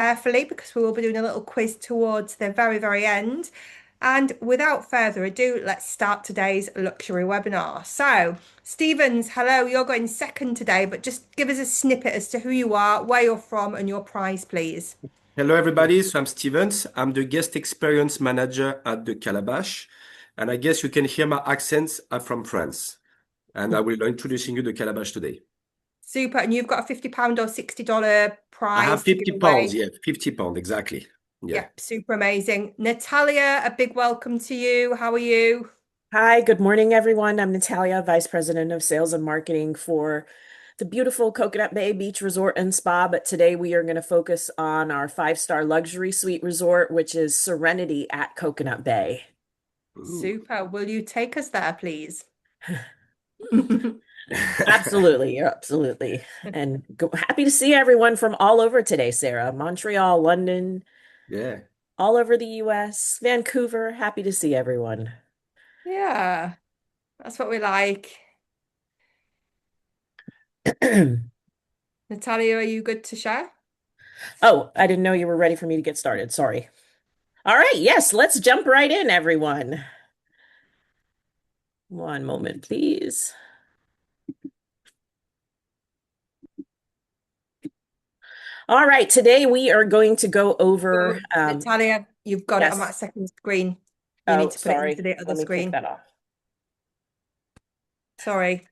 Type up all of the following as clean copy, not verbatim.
carefully because we will be doing a little quiz towards the very end. And without further ado, let's start today's luxury webinar. So, Stevens, hello, you're going second today, but just give us a snippet as to who you are, where you're from, and your prize, please. Hello, everybody. So I'm Stevens. I'm the guest experience manager at the Calabash. And I guess you can hear my accents. I'm from France. And I will be introducing you the Calabash today. Super. And you've got a £50 or $60 I have prize to give 50 pounds. away. Yeah, 50 pounds. Exactly. Yeah. Yep, super amazing. Natalia, a big welcome to you. How are you? Hi, good morning, everyone. I'm Natalia, Vice President of Sales and Marketing for the beautiful Coconut Bay Beach Resort and Spa. But today we are going to focus on our five-star luxury suite resort, which is Serenity at Coconut Bay. Ooh. Super. Will you take us there, please? Absolutely, absolutely. And happy to see everyone from all over today, Sarah. Montreal, London, Yeah. all over the US, Vancouver. Happy to see everyone. Yeah, that's what we like. Natalia, are you good to share? Oh, I didn't know you were ready for me to get started. Sorry. All right, yes, let's jump right in, everyone. One moment, please. All right, today we are going to go over, Oh, Natalia, you've got it on that yes. second screen. You need Oh, to put it into sorry. the other Let me take screen. that off. Sorry.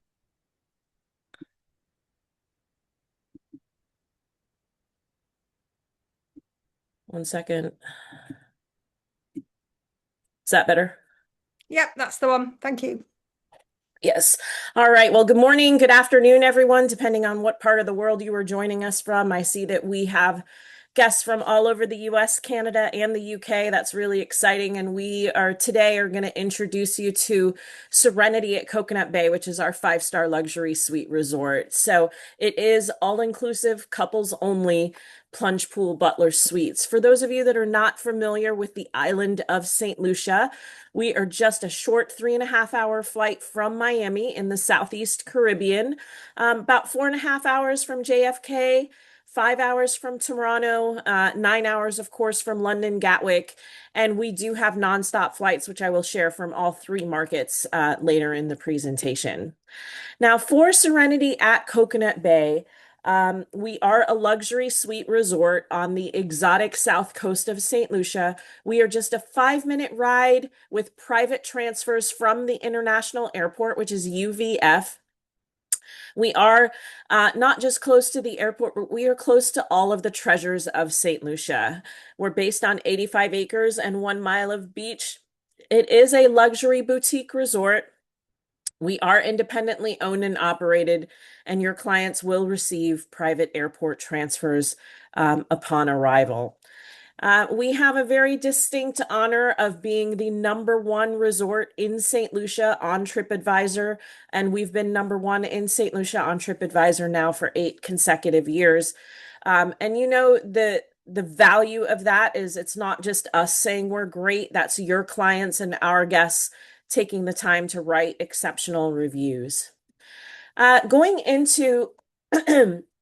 One second. Is that better? Yep, that's the one. Thank you. Yes. All right. Well, good morning, good afternoon, everyone, depending on what part of the world you are joining us from. I see that we have guests from all over the US, Canada, and the UK. That's really exciting. And we are today are going to introduce you to Serenity at Coconut Bay, which is our five-star luxury suite resort. So it is all-inclusive, couples only plunge pool butler suites. For those of you that are not familiar with the island of St. Lucia, we are just a short 3.5 hour flight from Miami in the Southeast Caribbean, about 4.5 hours from JFK, 5 hours from Toronto, 9 hours, of course, from London, Gatwick. And we do have nonstop flights, which I will share from all three markets later in the presentation. Now, for Serenity at Coconut Bay, we are a luxury suite resort on the exotic south coast of St. Lucia. We are just a 5-minute ride with private transfers from the international airport, which is UVF. We are not just close to the airport, but we are close to all of the treasures of St. Lucia. We're based on 85 acres and 1 mile of beach. It is a luxury boutique resort. We are independently owned and operated, and your clients will receive private airport transfers upon arrival. We have a very distinct honor of being the #1 resort in St. Lucia on TripAdvisor, and we've been #1 in St. Lucia on TripAdvisor now for 8 consecutive years. And you know, the value of that is it's not just us saying we're great, that's your clients and our guests taking the time to write exceptional reviews. Going into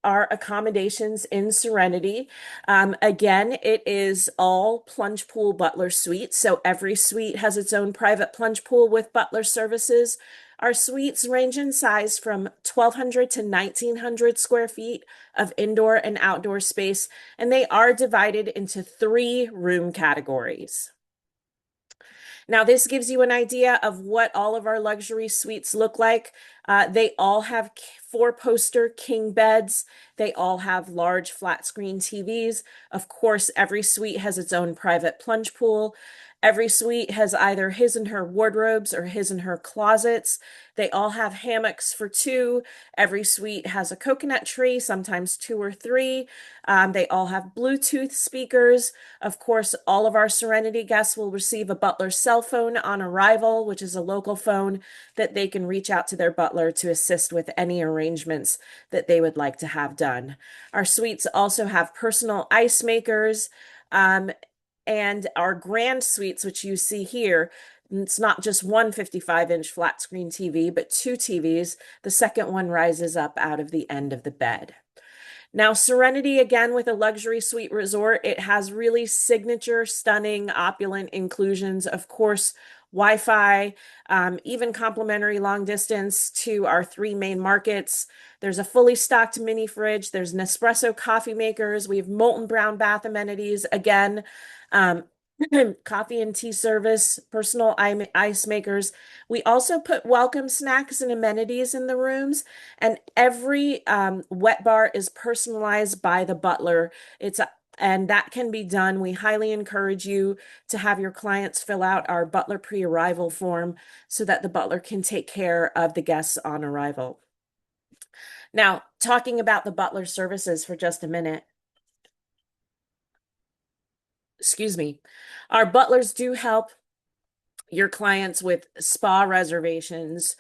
our accommodations in Serenity, again, it is all plunge pool butler suites. So every suite has its own private plunge pool with butler services. Our suites range in size from 1,200 to 1,900 square feet of indoor and outdoor space, and they are divided into 3 room categories. Now, this gives you an idea of what all of our luxury suites look like. They all have 4-poster king beds. They all have large flat screen TVs. Of course, every suite has its own private plunge pool. Every suite has either his and her wardrobes or his and her closets. They all have hammocks for 2. Every suite has a coconut tree, sometimes 2 or 3. They all have Bluetooth speakers. Of course, all of our Serenity guests will receive a butler cell phone on arrival, which is a local phone that they can reach out to their butler to assist with any arrangements that they would like to have done. Our suites also have personal ice makers, and our grand suites, which you see here, it's not just one 55-inch flat screen TV, but 2 TVs. The second one rises up out of the end of the bed. Now, Serenity, again, with a luxury suite resort, it has really signature, stunning, opulent inclusions. Of course, Wi-Fi, even complimentary long distance to our three main markets. There's a fully stocked mini fridge. There's Nespresso coffee makers. We have molten brown bath amenities. Again, um, coffee and tea service, personal ice makers. We also put welcome snacks and amenities in the rooms, and every wet bar is personalized by the butler. And that can be done. We highly encourage you to have your clients fill out our butler pre-arrival form so that the butler can take care of the guests on arrival. Now, talking about the butler services for just a minute. Excuse me. Our butlers do help your clients with spa reservations,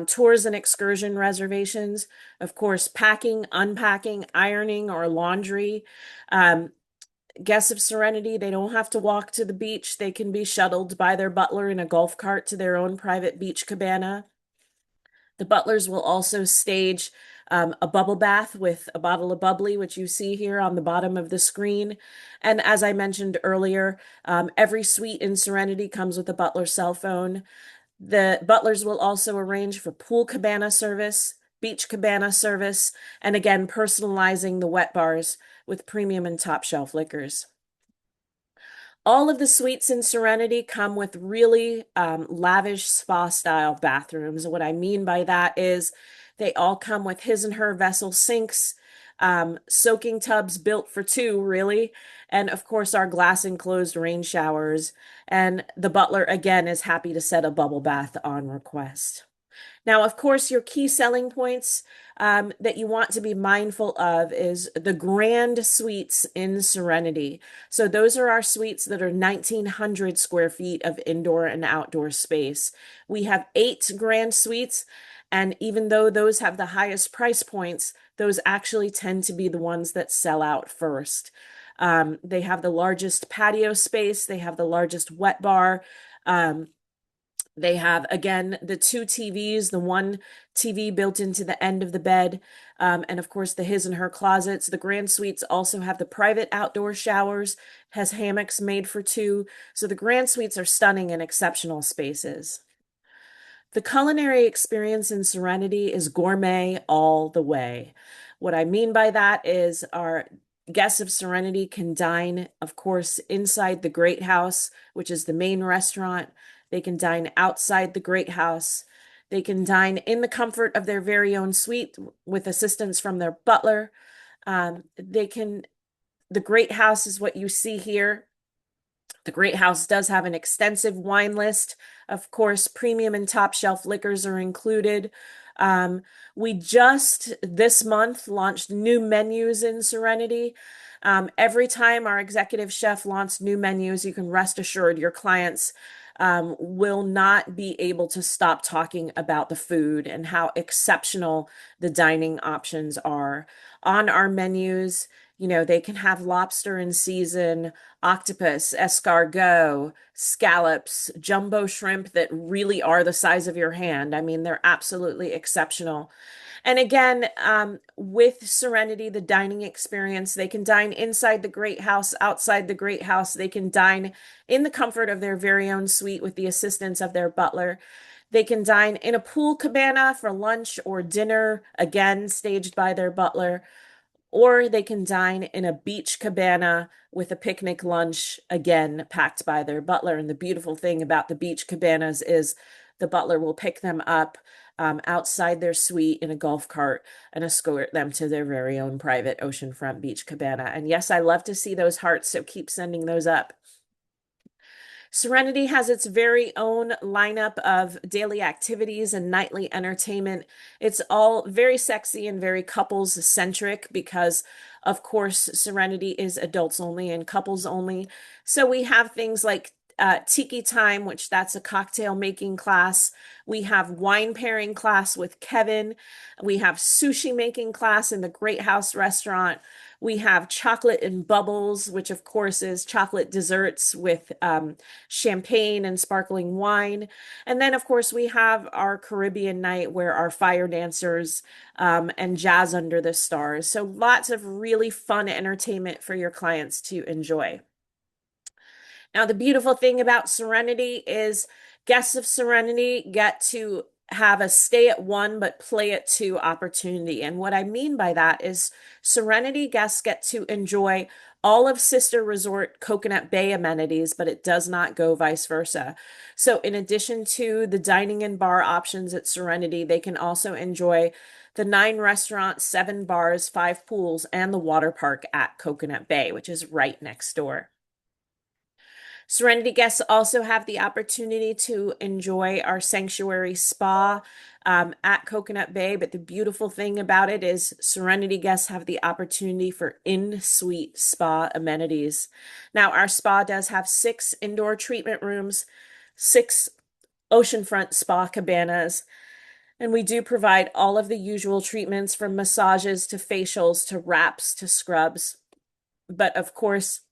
tours and excursion reservations, of course, packing, unpacking, ironing, or laundry. Guests of Serenity, they don't have to walk to the beach. They can be shuttled by their butler in a golf cart to their own private beach cabana. The butlers will also stage a bubble bath with a bottle of bubbly, which you see here on the bottom of the screen. And as I mentioned earlier, every suite in Serenity comes with a butler cell phone. The butlers will also arrange for pool cabana service, beach cabana service, and again, personalizing the wet bars with premium and top shelf liquors. All of the suites in Serenity come with really lavish spa-style bathrooms. What I mean by that is they all come with his and her vessel sinks, soaking tubs built for two, really, and of course our glass enclosed rain showers. And the butler, again, is happy to set a bubble bath on request. Now, of course, your key selling points that you want to be mindful of is the grand suites in Serenity. So those are our suites that are 1,900 square feet of indoor and outdoor space. We have 8 grand suites, and even though those have the highest price points, those actually tend to be the ones that sell out first. They have the largest patio space. They have the largest wet bar. They have, again, the 2 TVs, the 1 TV built into the end of the bed, and of course the his and her closets. The grand suites also have the private outdoor showers, has hammocks made for 2. So the grand suites are stunning and exceptional spaces. The culinary experience in Serenity is gourmet all the way. What I mean by that is our guests of Serenity can dine, of course, inside the Great House, which is the main restaurant. They can dine outside the Great House. They can dine in the comfort of their very own suite with assistance from their butler. The Great House is what you see here. The Great House does have an extensive wine list. Of course, premium and top shelf liquors are included. We just this month launched new menus in Serenity. Every time our executive chef launches new menus, you can rest assured your clients will not be able to stop talking about the food and how exceptional the dining options are. On our menus, they can have lobster in season, octopus, escargot, scallops, jumbo shrimp that really are the size of your hand. I mean, they're absolutely exceptional. And again, with Serenity, the dining experience, they can dine inside the Great House, outside the Great House. They can dine in the comfort of their very own suite with the assistance of their butler. They can dine in a pool cabana for lunch or dinner, again, staged by their butler. Or they can dine in a beach cabana with a picnic lunch, again, packed by their butler. And the beautiful thing about the beach cabanas is the butler will pick them up outside their suite in a golf cart and escort them to their very own private oceanfront beach cabana. And yes, I love to see those hearts, so keep sending those up. Serenity has its very own lineup of daily activities and nightly entertainment. It's all very sexy and very couples centric because, of course, Serenity is adults only and couples only. So we have things like tiki time, which that's a cocktail making class. We have wine pairing class with Kevin. We have sushi making class in the Great House restaurant. We have chocolate and bubbles, which of course is chocolate desserts with champagne and sparkling wine. And then, of course, we have our Caribbean night where our fire dancers and jazz under the stars. So lots of really fun entertainment for your clients to enjoy. Now, the beautiful thing about Serenity is guests of Serenity get to have a stay at one but play at two opportunity. And what I mean by that is Serenity guests get to enjoy all of Sister Resort Coconut Bay amenities, but it does not go vice versa. So, in addition to the dining and bar options at Serenity, they can also enjoy the 9 restaurants, 7 bars, 5 pools, and the water park at Coconut Bay, which is right next door. Serenity guests also have the opportunity to enjoy our sanctuary spa at Coconut Bay. But the beautiful thing about it is Serenity guests have the opportunity for in-suite spa amenities. Now, our spa does have 6 indoor treatment rooms, 6 oceanfront spa cabanas, and we do provide all of the usual treatments from massages to facials to wraps to scrubs. But of course,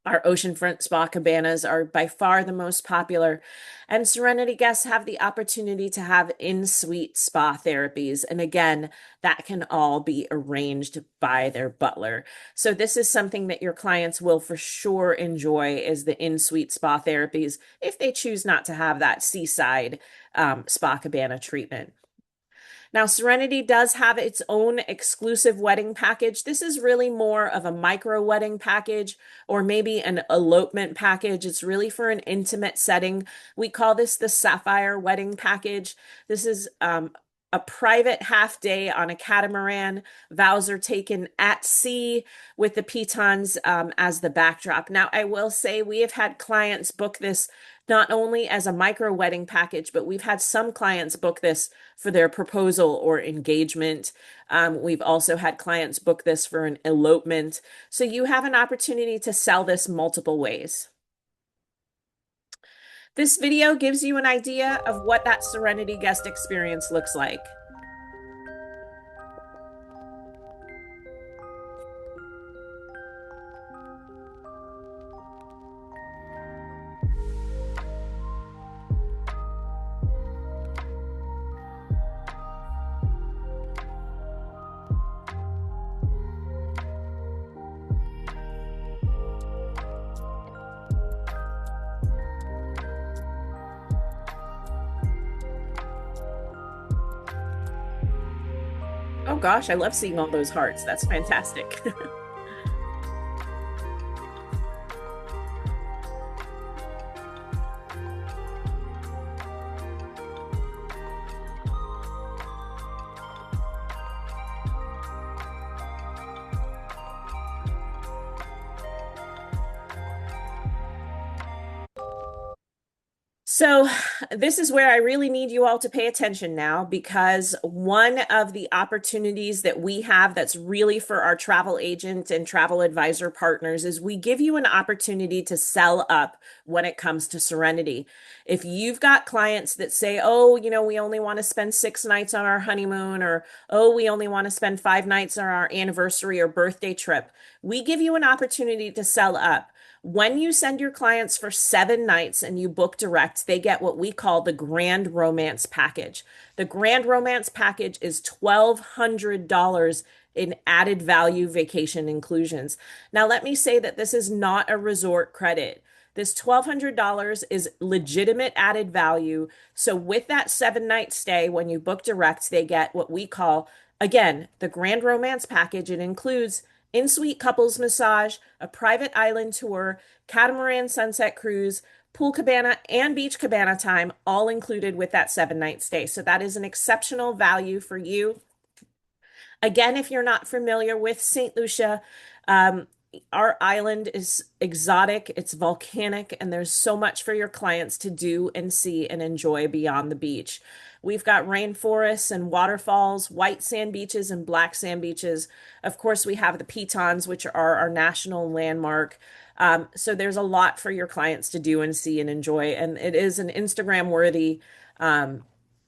our oceanfront spa cabanas are by far the most popular, and Serenity guests have the opportunity to have in-suite spa therapies. And again, that can all be arranged by their butler. So this is something that your clients will for sure enjoy is the in-suite spa therapies if they choose not to have that seaside spa cabana treatment. Now, Serenity does have its own exclusive wedding package. This is really more of a micro wedding package or maybe an elopement package. It's really for an intimate setting. We call this the Sapphire Wedding Package. This is a private half day on a catamaran. Vows are taken at sea with the pitons as the backdrop. Now, I will say we have had clients book this not only as a micro wedding package, but we've had some clients book this for their proposal or engagement. We've also had clients book this for an elopement. So you have an opportunity to sell this multiple ways. This video gives you an idea of what that Serenity guest experience looks like. Oh gosh, I love seeing all those hearts. That's fantastic. So, this is where I really need you all to pay attention now because one of the opportunities that we have that's really for our travel agent and travel advisor partners is we give you an opportunity to sell up when it comes to Serenity. If you've got clients that say, oh, we only want to spend 6 nights on our honeymoon, or oh, we only want to spend 5 nights on our anniversary or birthday trip, we give you an opportunity to sell up. When you send your clients for 7 nights and you book direct, they get what we call the Grand Romance Package. The Grand Romance Package is $1,200 in added value vacation inclusions. Now, let me say that this is not a resort credit. This $1,200 is legitimate added value. So with that 7 night stay, when you book direct, they get what we call, again, the Grand Romance Package. It includes in-suite couples massage, a private island tour, catamaran sunset cruise, pool cabana, and beach cabana time, all included with that 7 night stay. So that is an exceptional value for you. Again, if you're not familiar with St. Lucia, our island is exotic, it's volcanic, and there's so much for your clients to do and see and enjoy beyond the beach. We've got rainforests and waterfalls, white sand beaches and black sand beaches. Of course, we have the pitons, which are our national landmark. So there's a lot for your clients to do and see and enjoy. And it is an Instagram worthy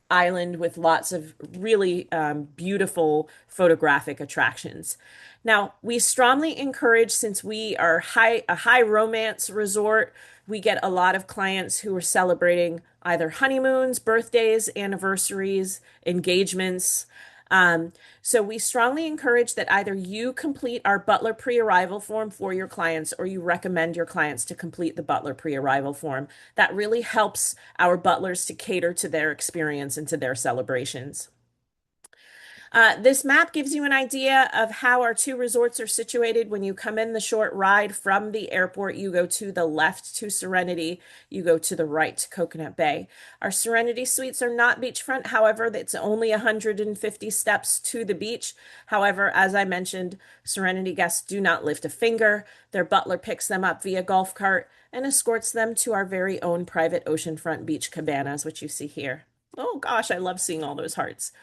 island with lots of really beautiful photographic attractions. Now, we strongly encourage, since we are a high romance resort, we get a lot of clients who are celebrating either honeymoons, birthdays, anniversaries, engagements. So we strongly encourage that either you complete our Butler pre-arrival form for your clients, or you recommend your clients to complete the Butler pre-arrival form. That really helps our butlers to cater to their experience and to their celebrations. This map gives you an idea of how our two resorts are situated. When you come in the short ride from the airport, you go to the left to Serenity, you go to the right to Coconut Bay. Our Serenity suites are not beachfront. However, it's only 150 steps to the beach. However, as I mentioned, Serenity guests do not lift a finger. Their butler picks them up via golf cart and escorts them to our very own private oceanfront beach cabanas, which you see here. Oh gosh, I love seeing all those hearts.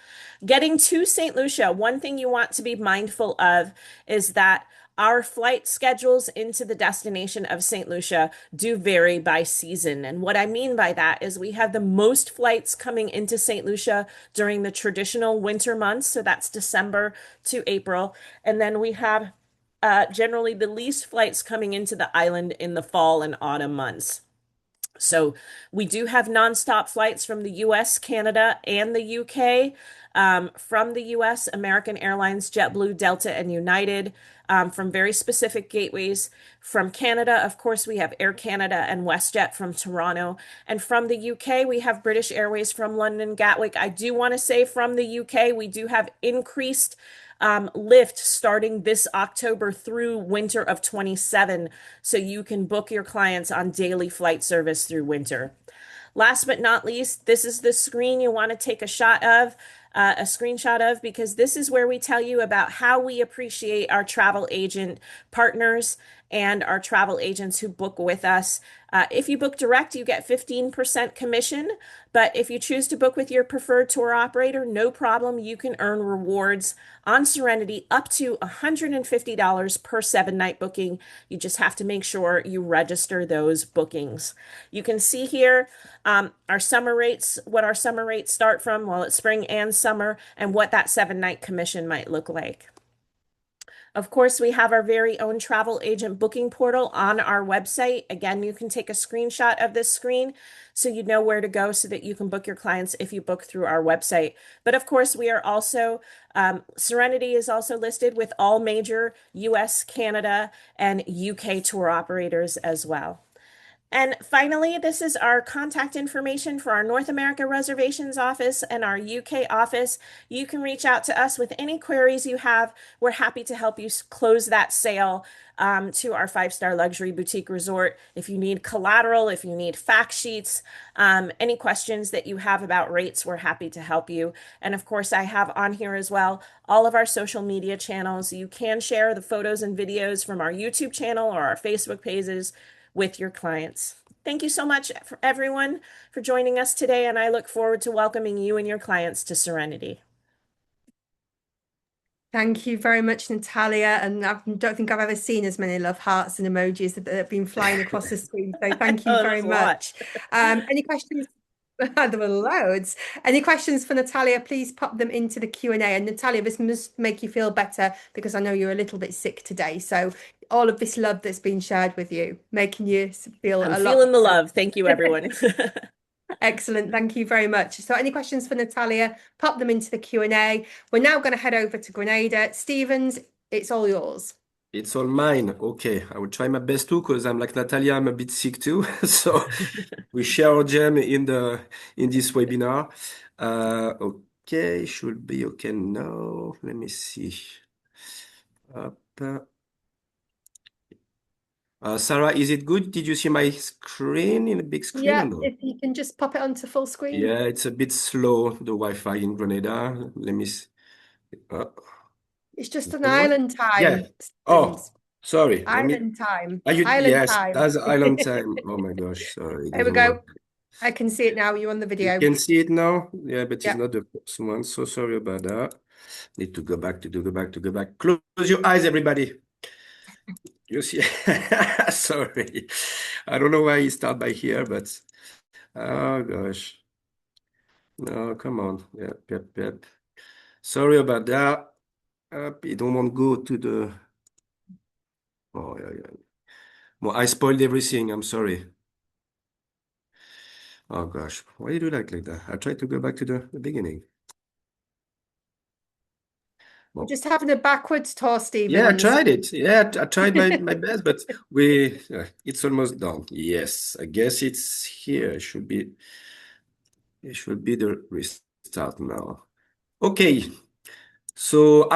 Getting to St. Lucia, one thing you want to be mindful of is that our flight schedules into the destination of St. Lucia do vary by season. And what I mean by that is we have the most flights coming into St. Lucia during the traditional winter months. So that's December to April. And then we have generally the least flights coming into the island in the fall and autumn months. So we do have nonstop flights from the US, Canada, and the UK. From the US, American Airlines, JetBlue, Delta, and United, from very specific gateways. From Canada, of course, we have Air Canada and WestJet from Toronto. And from the UK, we have British Airways from London, Gatwick. I do want to say from the UK, we do have increased lift starting this October through winter of 27, so you can book your clients on daily flight service through winter. Last but not least, this is the screen you want to take a screenshot of, because this is where we tell you about how we appreciate our travel agent partners and our travel agents who book with us. If you book direct, you get 15% commission, but if you choose to book with your preferred tour operator, no problem. You can earn rewards on Serenity up to $150 per 7-night booking. You just have to make sure you register those bookings. You can see here our summer rates, what our summer rates start from. Well, it's spring and summer, and what that 7-night commission might look like. Of course, we have our very own travel agent booking portal on our website. Again, you can take a screenshot of this screen so you know where to go so that you can book your clients if you book through our website. But of course, we are also, Serenity is also listed with all major US, Canada, and UK tour operators as well. And finally, this is our contact information for our North America reservations office and our UK office. You can reach out to us with any queries you have. We're happy to help you close that sale to our 5-star luxury boutique resort. If you need collateral, if you need fact sheets, any questions that you have about rates, we're happy to help you. And of course, I have on here as well all of our social media channels. You can share the photos and videos from our YouTube channel or our Facebook pages with your clients. Thank you so much for everyone for joining us today, and I look forward to welcoming you and your clients to Serenity. Thank you very much, Natalia. And I don't think I've ever seen as many love hearts and emojis that have been flying across the screen. So thank you Oh, very there's a much. Any questions? There were loads. Any questions for Natalia, please pop them into the Q&A. And Natalia, this must make you feel better because I know you're a little bit sick today. So all of this love that's been shared with you, making you feel I'm a lot feeling the better. love. Thank you, everyone. Excellent. Thank you very much. So any questions for Natalia, pop them into the Q&A. We're now going to head over to Grenada. Stevens, it's all yours. It's all mine. Okay, I will try my best too, because I'm like Natalia, I'm a bit sick too. So we share our gem in this webinar. Okay, should be okay now. Let me see. Up. Sarah, is it good? Did you see my screen in a big screen or Yeah, no? if you can just pop it onto full screen. Yeah, it's a bit slow, the Wi-Fi in Grenada. Let me see. Uh, It's just an Good one? island Yeah. time, Oh, Stevens. sorry. Let me. Island time. Are you? Island Yes, time. that's island time. Oh my gosh, sorry, it There we doesn't work. go. I can see it now. You're on the You video. can see it now? Yeah, but it's Yeah. not the first one. So sorry about that. Need to go back, to go back. Close your eyes, everybody. You see? Sorry. I don't know why you start by here, but oh gosh. No, come on. Yep, yep, yep. Sorry about that. You don't want to go to the. Oh, yeah, yeah. Well, I spoiled everything. I'm sorry. Oh, gosh. Why you do like that? I tried to go back to the beginning. We're Well, just having a backwards tour, yeah, I Stevens. tried it. Yeah, I tried my best, but it's almost done. Yes, I guess it's here. It should be the restart now. Okay. So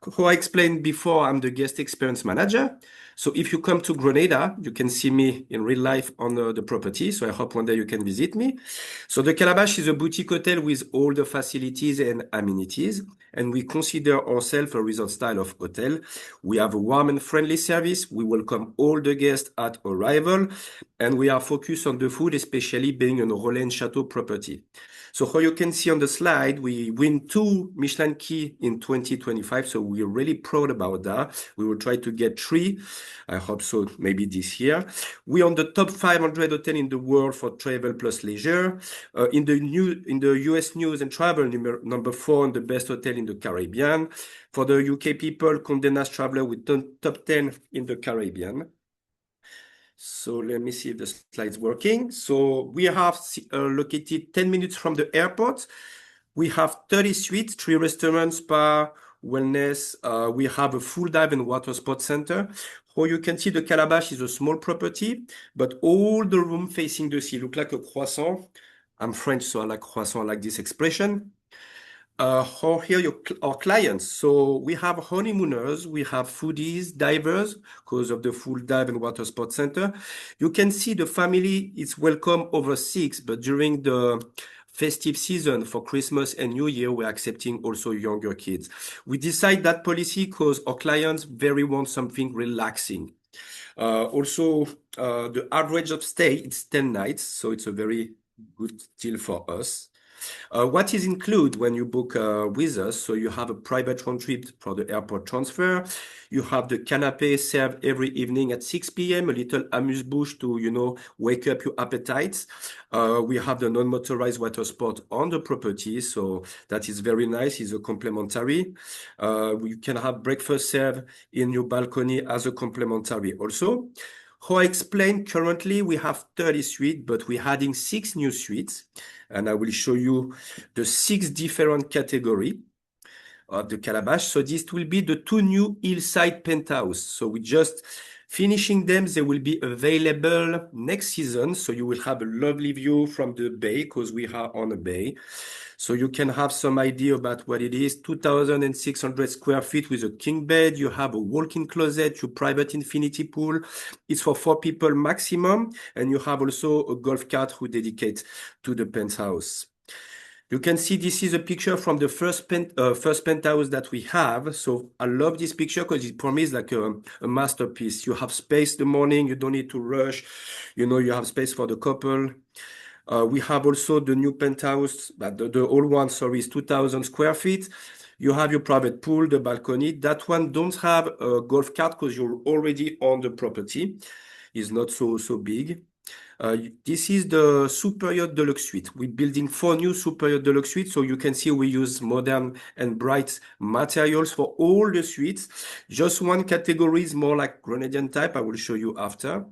who I explained before, I'm the guest experience manager. So if you come to Grenada, you can see me in real life on the property. So I hope one day you can visit me. So the Calabash is a boutique hotel with all the facilities and amenities. And we consider ourselves a resort style of hotel. We have a warm and friendly service. We welcome all the guests at arrival. And we are focused on the food, especially being a Roland Chateau property. So how you can see on the slide, we win 2 Michelin key in 2025. So we're really proud about that. We will try to get 3. I hope so, maybe this year. We're on the top 500 hotel in the world for travel plus leisure. In the US News and Travel, number 4 on the best hotel in the Caribbean. For the UK people, Condé Nast Traveler with top 10 in the Caribbean. So let me see if the slide's working. So we have located 10 minutes from the airport. We have 30 suites, 3 restaurants, spa, wellness. We have a full dive and water sport center. How you can see the Calabash is a small property, but all the room facing the sea look like a croissant. I'm French, so I like croissant, I like this expression. How here our clients. So we have honeymooners, we have foodies, divers, because of the full dive and water sports center. You can see the family is welcome over 6, but during the festive season for Christmas and New Year, we're accepting also younger kids. We decide that policy because our clients very want something relaxing. Also, the average of stay, it's 10 nights, so it's a very good deal for us. What is included when you book with us? So you have a private round trip for the airport transfer. You have the canapé served every evening at 6 p.m., a little amuse-bouche to, wake up your appetites. We have the non-motorized water sport on the property, so that is very nice. It's a complimentary. You can have breakfast served in your balcony as a complimentary also. How I explained, currently we have 30 suites, but we're adding 6 new suites. And I will show you the 6 different categories of the Calabash. So this will be the 2 new hillside penthouse. So we just finishing them. They will be available next season. So you will have a lovely view from the bay because we are on a bay. So you can have some idea about what it is. 2,600 square feet with a king bed. You have a walk-in closet, your private infinity pool. It's for 4 people maximum. And you have also a golf cart who dedicates to the penthouse. You can see this is a picture from the first penthouse that we have. So I love this picture because it promises like a masterpiece. You have space the morning. You don't need to rush. You have space for the couple. We have also the new penthouse, but the old one, sorry, is 2,000 square feet. You have your private pool, the balcony. That one don't have a golf cart because you're already on the property. It's not so big. This is the Superior Deluxe Suite. We're building 4 new Superior Deluxe Suites, so you can see we use modern and bright materials for all the suites. Just one category is more like Grenadian type. I will show you after.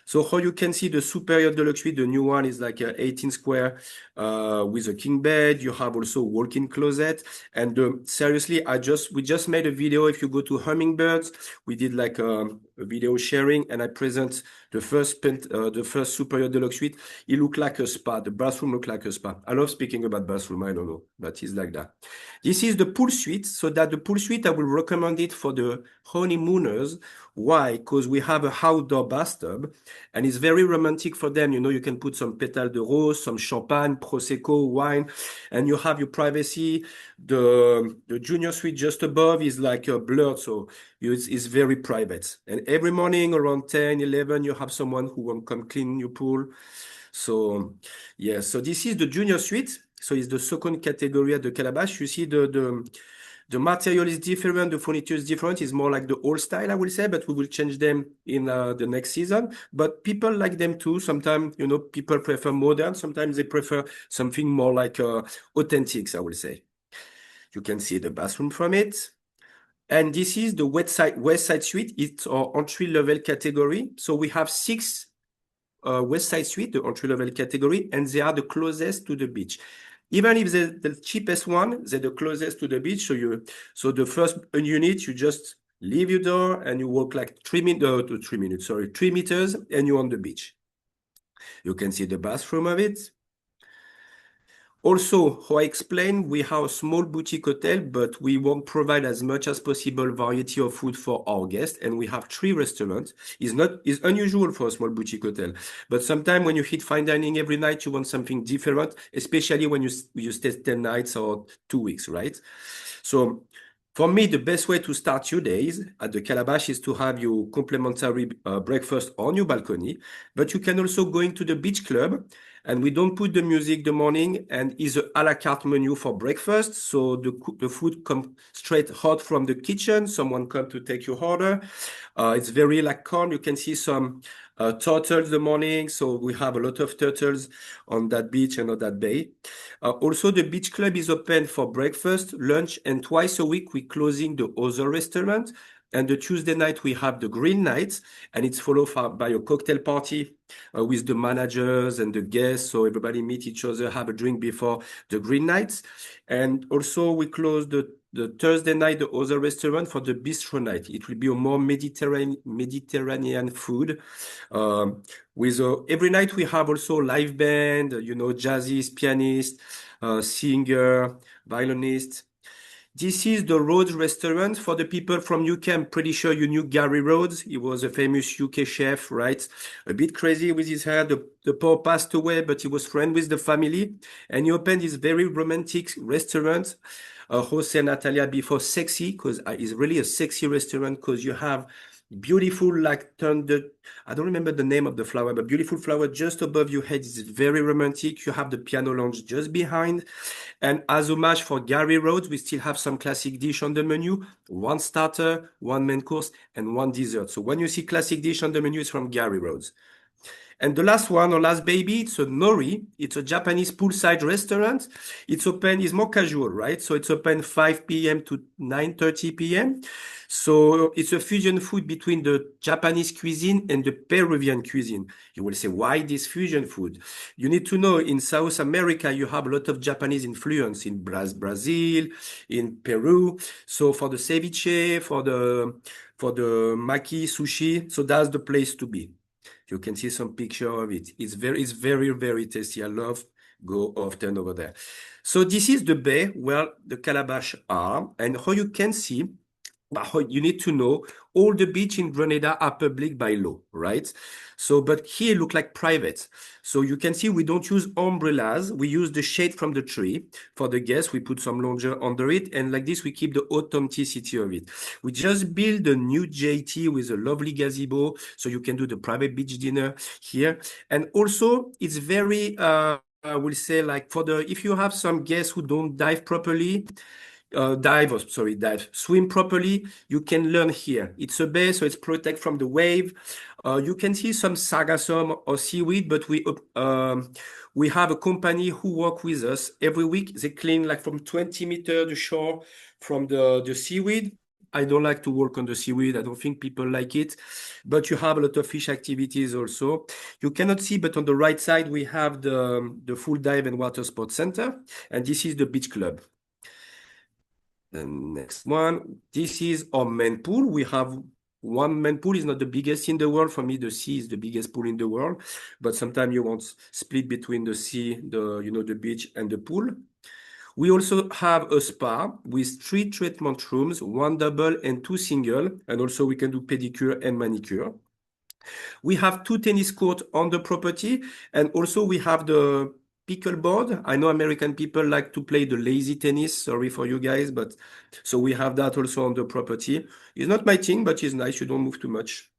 So how you can see the Superior Deluxe Suite, the new one is like 18 square with a king bed. You have also walk-in closet. And seriously, we just made a video. If you go to Hummingbirds, we did like a video sharing, and I present the first Superior Deluxe Suite. It looked like a spa. The bathroom looked like a spa. I love speaking about bathroom. I don't know, but it's like that. This is the pool suite. So that the pool suite, I will recommend it for the honeymooners. Why? Because we have a outdoor bathtub and it's very romantic for them. You can put some pétales de rose, some champagne, prosecco, wine, and you have your privacy. The junior suite just above is like blurred, so it's very private. And every morning around 10, 11, you have someone who won't come clean your pool. So yeah, so this is the junior suite. So it's the second category at the Calabash. You see the The material is different, the furniture is different. It's more like the old style, I will say, but we will change them in the next season. But people like them too. Sometimes, people prefer modern. Sometimes they prefer something more like authentic, I will say. You can see the bathroom from it. And this is the West Side Suite. It's our entry-level category. So we have 6 West Side Suite, the entry-level category, and they are the closest to the beach. Even if they're the cheapest one, they're the closest to the beach. So the first unit, you just leave your door and you walk like 3 meters, and you're on the beach. You can see the bathroom of it. Also, how I explained, we have a small boutique hotel, but we won't provide as much as possible variety of food for our guests. And we have 3 restaurants. It's unusual for a small boutique hotel. But sometimes when you hit fine dining every night, you want something different, especially when you stay 10 nights or 2 weeks, right? So for me, the best way to start your days at the Calabash is to have your complimentary breakfast on your balcony. But you can also go into the beach club, and we don't put the music the morning, and is a la carte menu for breakfast. So the food comes straight hot from the kitchen. Someone come to take your order. It's very like calm. You can see some turtles the morning. So we have a lot of turtles on that beach and on that bay. Also, the beach club is open for breakfast, lunch, and twice a week we're closing the other restaurant. And the Tuesday night we have the green night, and it's followed by a cocktail party with the managers and the guests. So everybody meet each other, have a drink before the green nights. And also we close the Thursday night, the other restaurant for the bistro night. It will be a more Mediterranean food. With every night we have also live band, jazzist, pianist, singer, violinist. This is the Rhodes restaurant. For the people from UK, I'm pretty sure you knew Gary Rhodes. He was a famous UK chef, right? A bit crazy with his hair. The poor passed away, but he was friend with the family. And he opened this very romantic restaurant, Jose and Natalia, before Sexy, because it's really a sexy restaurant, because you have beautiful, like I don't remember the name of the flower, but beautiful flower just above your head. It's very romantic. You have the piano lounge just behind. And as homage for Gary Rhodes, we still have some classic dish on the menu, 1 starter, 1 main course, and 1 dessert. So when you see classic dish on the menu, it's from Gary Rhodes. And the last one, or last baby, it's a Nori. It's a Japanese poolside restaurant. It's more casual, right? So it's open 5 p.m. to 9:30 p.m. So it's a fusion food between the Japanese cuisine and the Peruvian cuisine. You will say, why this fusion food? You need to know in South America, you have a lot of Japanese influence in Brazil, in Peru. So for the ceviche, for the maki, sushi, so that's the place to be. You can see some picture of it. It's very, very tasty. I love go often over there. So this is the bay where the Calabash are, and how you can see, you need to know all the beach in Grenada are public by law, right? So, but here look like private. So you can see we don't use umbrellas. We use the shade from the tree for the guests. We put some lounger under it, and like this we keep the authenticity of it. We just build a new JT with a lovely gazebo, so you can do the private beach dinner here. And also it's very, I will say, like if you have some guests who don't dive properly, swim properly, you can learn here. It's a bay, so it's protected from the wave. You can see some sargassum or seaweed, but we have a company who work with us every week. They clean like from 20 meters the shore from the seaweed. I don't like to work on the seaweed. I don't think people like it, but you have a lot of fish activities also. You cannot see, but on the right side, we have the full dive and water sports center, and this is the beach club. The next one, this is our main pool. We have one main pool. Is not the biggest in the world. For me, the sea is the biggest pool in the world. But sometimes you want split between the sea, the beach and the pool. We also have a spa with 3 treatment rooms, 1 double and 2 single. And also we can do pedicure and manicure. We have 2 tennis courts on the property. And also we have the pickleball. I know American people like to play the lazy tennis. Sorry for you guys, but so we have that also on the property. It's not my thing, but it's nice. You don't move too much.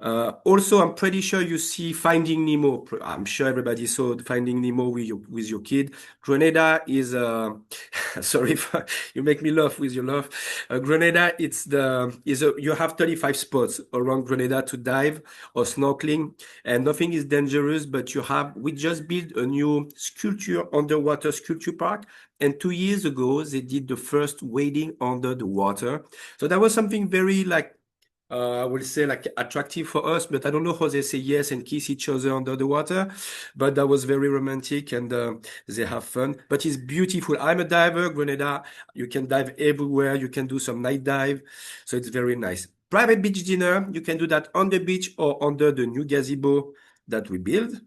Also, I'm pretty sure you see Finding Nemo. I'm sure everybody saw Finding Nemo with your kid. Grenada is sorry, you make me laugh with your laugh. Grenada, you have 35 spots around Grenada to dive or snorkeling, and nothing is dangerous. But we just built a new underwater sculpture park, and 2 years ago they did the first wading under the water. So that was something very like I will say like attractive for us, but I don't know how they say yes and kiss each other under the water. But that was very romantic and they have fun. But it's beautiful. I'm a diver, Grenada. You can dive everywhere. You can do some night dive. So it's very nice. Private beach dinner. You can do that on the beach or under the new gazebo that we build.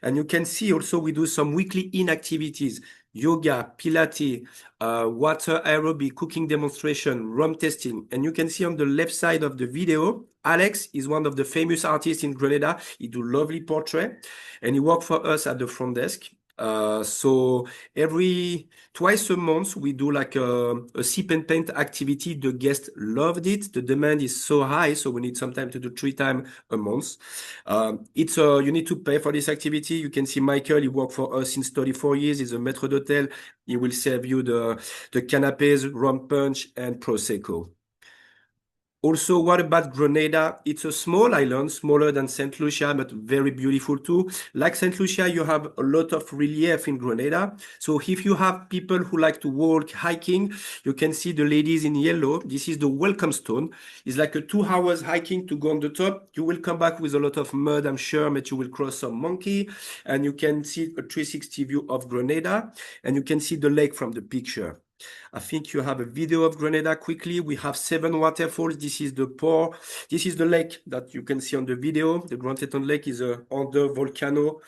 And you can see also we do some weekly inactivities, yoga, Pilates, water aerobic, cooking demonstration, rum testing. And you can see on the left side of the video, Alex is one of the famous artists in Grenada. He do lovely portrait and he work for us at the front desk. So every twice a month we do like a sip and paint activity. The guests loved it. The demand is so high, so we need some time to do 3 times a month. You need to pay for this activity. You can see Michael, he worked for us since 34 years. He's a maître d'hôtel. He will serve you the canapes, rum punch, and prosecco. Also, what about Grenada? It's a small island, smaller than St. Lucia, but very beautiful too. Like St. Lucia, you have a lot of relief in Grenada. So if you have people who like to walk, hiking, you can see the ladies in yellow. This is the welcome stone. It's like a 2 hours hiking to go on the top. You will come back with a lot of mud, I'm sure, but you will cross some monkey and you can see a 360 view of Grenada and you can see the lake from the picture. I think you have a video of Grenada quickly. We have 7 waterfalls. This is the lake that you can see on the video. The Grand Teton Lake is a under volcano.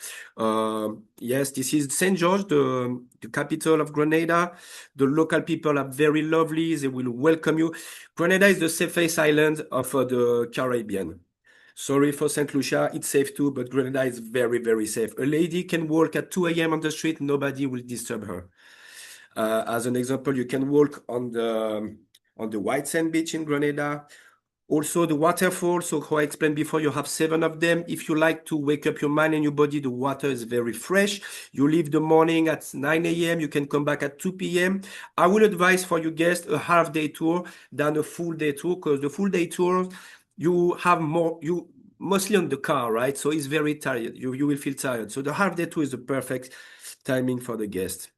Yes, this is St. George, the capital of Grenada. The local people are very lovely. They will welcome you. Grenada is the safest island of the Caribbean. Sorry for St. Lucia, it's safe too, but Grenada is very, very safe. A lady can walk at 2 a.m. on the street, nobody will disturb her. As an example, you can walk on the white sand beach in Grenada. Also, the waterfall. So, how I explained before, you have 7 of them. If you like to wake up your mind and your body, the water is very fresh. You leave the morning at 9 a.m. You can come back at 2 p.m. I will advise for your guests a half-day tour than a full-day tour because the full-day tour, you have mostly on the car, right? So it's very tired. You will feel tired. So the half-day tour is the perfect timing for the guests.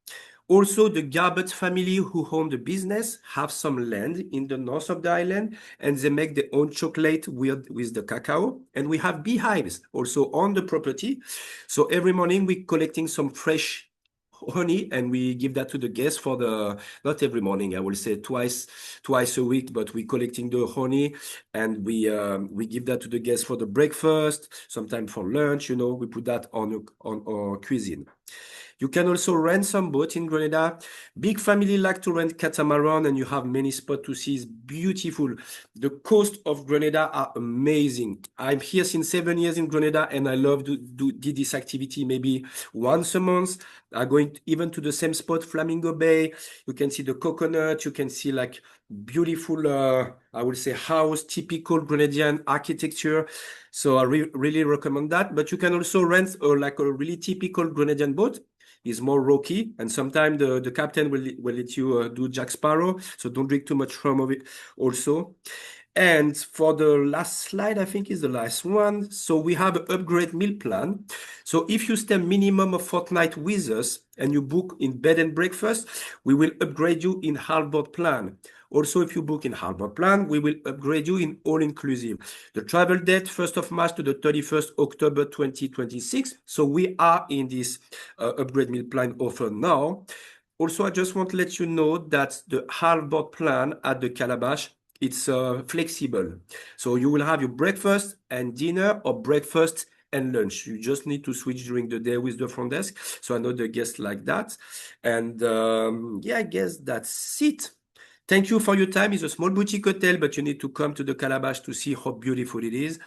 Also, the Garbett family who own the business have some land in the north of the island and they make their own chocolate with the cacao. And we have beehives also on the property. So every morning we're collecting some fresh honey and we give that to the guests not every morning, I will say twice a week, but we're collecting the honey and we give that to the guests for the breakfast, sometimes for lunch, we put that on our cuisine. You can also rent some boat in Grenada. Big family like to rent catamaran and you have many spots to see. It's beautiful. The coast of Grenada are amazing. I'm here since 7 years in Grenada and I love to do this activity maybe once a month. I'm going even to the same spot, Flamingo Bay. You can see the coconut. You can see like beautiful, I would say house, typical Grenadian architecture. So I really recommend that. But you can also rent like a really typical Grenadian boat. Is more rocky, and sometimes the captain will let you do Jack Sparrow, so don't drink too much rum of it also. And for the last slide, I think is the last one. So we have an upgrade meal plan. So if you stay minimum a fortnight with us and you book in bed and breakfast, we will upgrade you in half-board plan. Also, if you book in half-board plan, we will upgrade you in all-inclusive. The travel date, 1st of March to the 31st October 2026. So we are in this upgrade meal plan offer now. Also, I just want to let you know that the half-board plan at the Calabash, it's flexible. So you will have your breakfast and dinner or breakfast and lunch. You just need to switch during the day with the front desk. So I know the guests like that. And yeah, I guess that's it. Thank you for your time. It's a small boutique hotel, but you need to come to the Calabash to see how beautiful it is.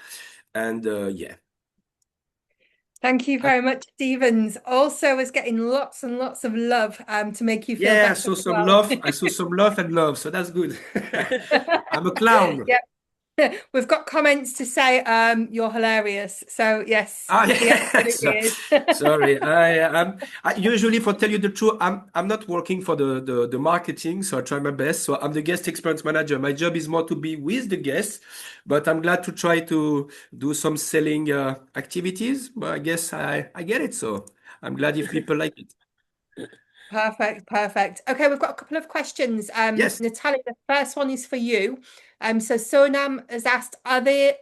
And yeah. Thank you very much, Stevens. Also, is getting lots and lots of love to make you feel Yeah, I better saw as some well. love. I saw some love and love, so that's good. I'm a clown. Yeah. We've got comments to say you're hilarious. So yes, Ah, he yeah. absolutely is. Sorry. I usually, for tell you the truth, I'm not working for the marketing, so I try my best. So I'm the guest experience manager. My job is more to be with the guests, but I'm glad to try to do some selling activities. But I guess I get it. So I'm glad if people like it. Perfect, perfect. Okay, we've got a couple of questions. Yes. Natalia, the first one is for you. So Sonam has asked, are there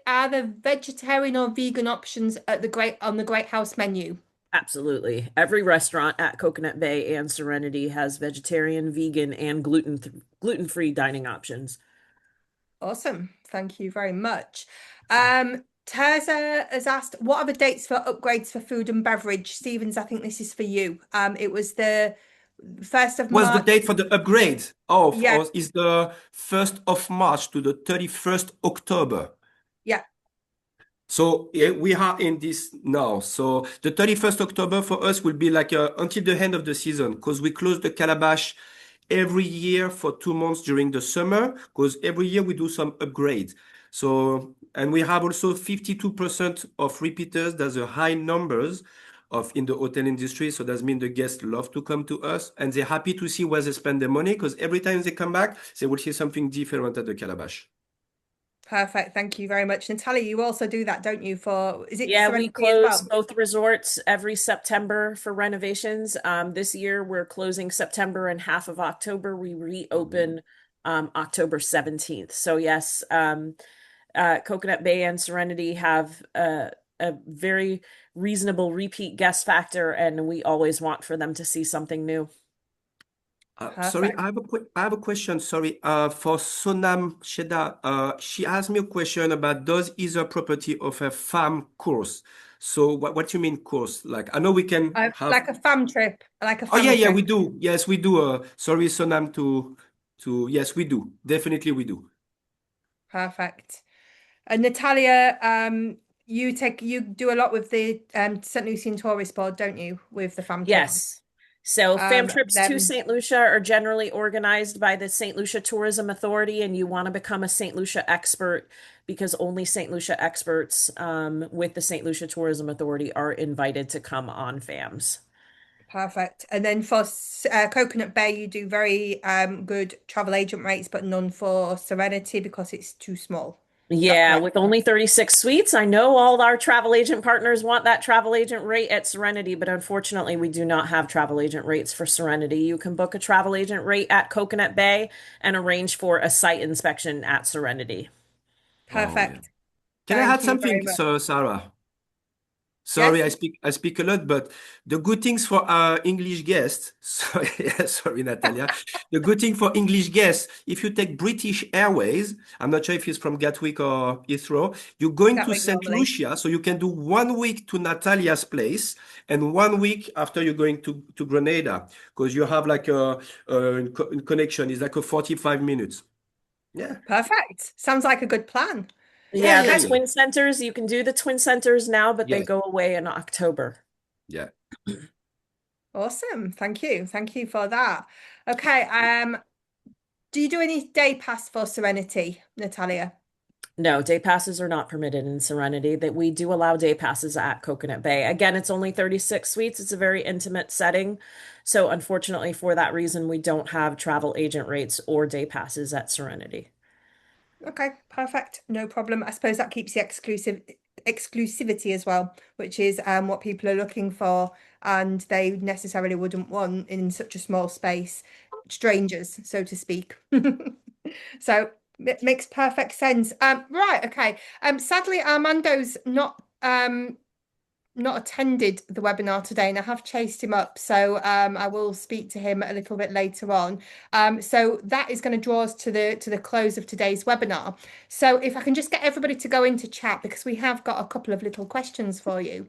vegetarian or vegan options at the Great House menu? Absolutely. Every restaurant at Coconut Bay and Serenity has vegetarian, vegan, and gluten-free dining options. Awesome. Thank you very much. Terza has asked, what are the dates for upgrades for food and beverage? Stevens, I think this is for you. It was the 1st of What's the March. date for the upgrade? Oh, Yeah, is the 1st of March to the 31st October. yeah, So yeah, we are in this now. So the 31st October for us will be like until the end of the season because we close the Calabash every year for 2 months during the summer because every year we do some upgrades. So, and we have also 52% of repeaters. That's a high numbers of in the hotel industry. So that means the guests love to come to us and they're happy to see where they spend their money because every time they come back, they will see something different at the Calabash. perfect. Thank you very much. Natalia, you also do that, don't you? Is it Yeah, we Serenity as close well? both resorts every September for renovations. This year we're closing September and half of October. We reopen October 17th. So yes, Coconut Bay and Serenity have a very reasonable repeat guest factor, and we always want for them to see something new. Sorry, Perfect. I have a question. Sorry, for Sonam Sheda, she asked me a question about does either property offer farm course? So what you mean course? Like I know we can have. Like a fam trip, like a Oh yeah, family yeah, trip. we do. Yes, we do. Sorry, Sonam, to yes, we do. Definitely, we do. Perfect. And Natalia, you do a lot with the St. Lucian Tourist Board, don't you? With the fam trips. Yes. So fam trips to Then St. Lucia are generally organized by the St. Lucia Tourism Authority, and you want to become a St. Lucia expert because only St. Lucia experts with the St. Lucia Tourism Authority are invited to come on FAMs. perfect. And then for Coconut Bay, you do very good travel agent rates, but none for Serenity because it's too small. Is that Yeah, correct? with only 36 suites, I know all our travel agent partners want that travel agent rate at Serenity, but unfortunately, we do not have travel agent rates for Serenity. You can book a travel agent rate at Coconut Bay and arrange for a site inspection at Serenity. Oh yeah. Perfect. Can I add Thank you very something, much. so Sarah? Sorry, Yes, I speak a lot, but the good things for English guests, sorry, yeah, sorry, Natalia. The good thing for English guests, if you take British Airways, I'm not sure if it's from Gatwick or Heathrow, you're going to Gatwick St. normally. Lucia, so you can do 1 week to Natalia's place and 1 week after you're going to Grenada, because you have like a connection, it's like a 45 minutes. Yeah, Perfect. Sounds like a good plan. yeah, Yeah, yeah, the Okay. yeah, twin centers, you can do the twin centers now, but they yeah, go away in October. yeah. Awesome. Thank you. Thank you for that. Okay. Do you do any day pass for Serenity, Natalia? No, day passes are not permitted in Serenity. That we do allow day passes at Coconut Bay. Again, it's only 36 suites. It's a very intimate setting. So unfortunately, for that reason, we don't have travel agent rates or day passes at Serenity. Okay, perfect. No problem. I suppose that keeps the exclusivity as well, which is what people are looking for, and they necessarily wouldn't want in such a small space, strangers, so to speak. So it makes perfect sense. Right, okay. Sadly, Armando's not attended the webinar today, and I have chased him up, so I will speak to him a little bit later on. So that is going to draw us to the close of today's webinar. So if I can just get everybody to go into chat because we have got a couple of little questions for you.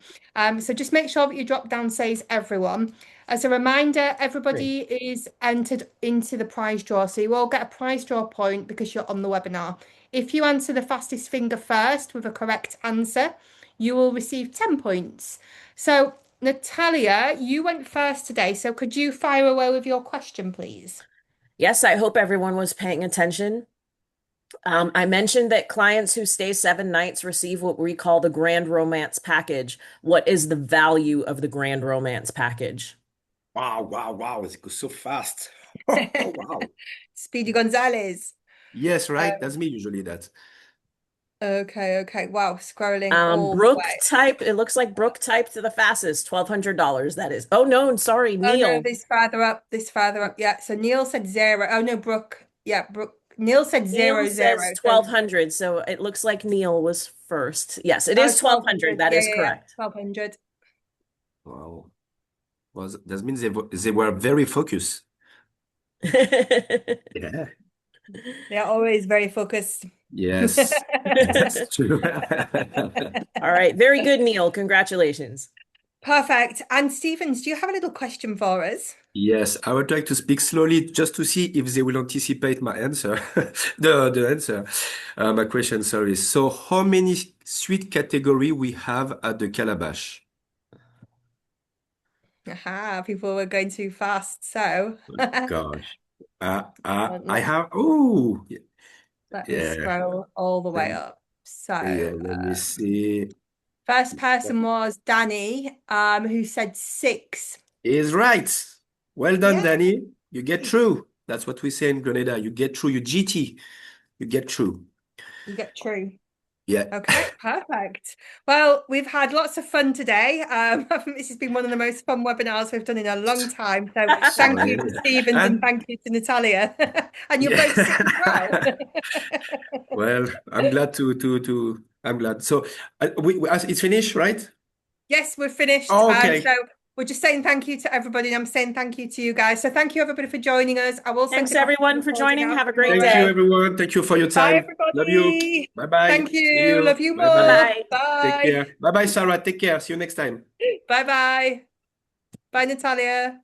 So just make sure that your drop down says everyone. As a reminder, Great. everybody is entered into the prize draw, so you all get a prize draw point because you're on the webinar. If you answer the fastest finger first with a correct answer, you will receive 10 points. So, Natalia, you went first today, so could you fire away with your question, please? Yes, I hope everyone was paying attention. I mentioned that clients who stay 7 nights receive what we call the Grand Romance package. What is the value of the Grand Romance package? Wow, wow, wow. It goes so fast. Oh, wow. Speedy Gonzalez. Yes, Uh, right. That's me usually that. okay, okay. Wow, scrolling all the Brooke way. type, it looks like Brooke typed the fastest, $1,200, that is. Oh no, sorry, Oh no, Neil. this farther up, this farther up. Yeah. So Neil said zero. Oh no, Brooke. Yeah, Brooke. Neil said Neil zero says zero. So 1,200, so it looks like Neil was first. Yes, it is 1,200. 1200. That Yeah, is yeah, yeah. correct. 1200. Wow. That means they were very focused. Yeah. They're always very focused. Yes, that's true. All right, very good, Neil. Congratulations. Perfect. And Stevens, do you have a little question for us? Yes, I would like to speak slowly just to see if they will anticipate my answer. The answer. My question, sorry. So how many sweet category we have at the Calabash? Aha, people were going too fast. So Gosh. I let, have, oh, let me yeah. scroll all the way Let, up. yeah, So let me see. first person was Danny, who said six. Is right. Well done, Yay, Danny. You get through. That's what we say in Grenada. You get through. You GT. You get through. you get true. Yeah. Okay, perfect. Well, we've had lots of fun today. I think this has been one of the most fun webinars we've done in a long time. So thank you to Sorry. Stevens and And thank you to Natalia. And you're both sick as well. yeah. Well, I'm glad I'm glad. So it's finished, right? Yes, we're finished. Oh, okay. So we're just saying thank you to everybody, and I'm saying thank you to you guys. So thank you everybody for joining us. I will send Thanks it back to the everyone for recording joining. Have a great afterwards. Thank you, day. everyone. Thank you for your Bye, time. Love you. everybody. Bye-bye. Thank See you. Love you. you Bye-bye. more. Bye. Take Bye. care. Bye-bye, Sarah. Take care. See you next time. Bye bye. Bye, Natalia.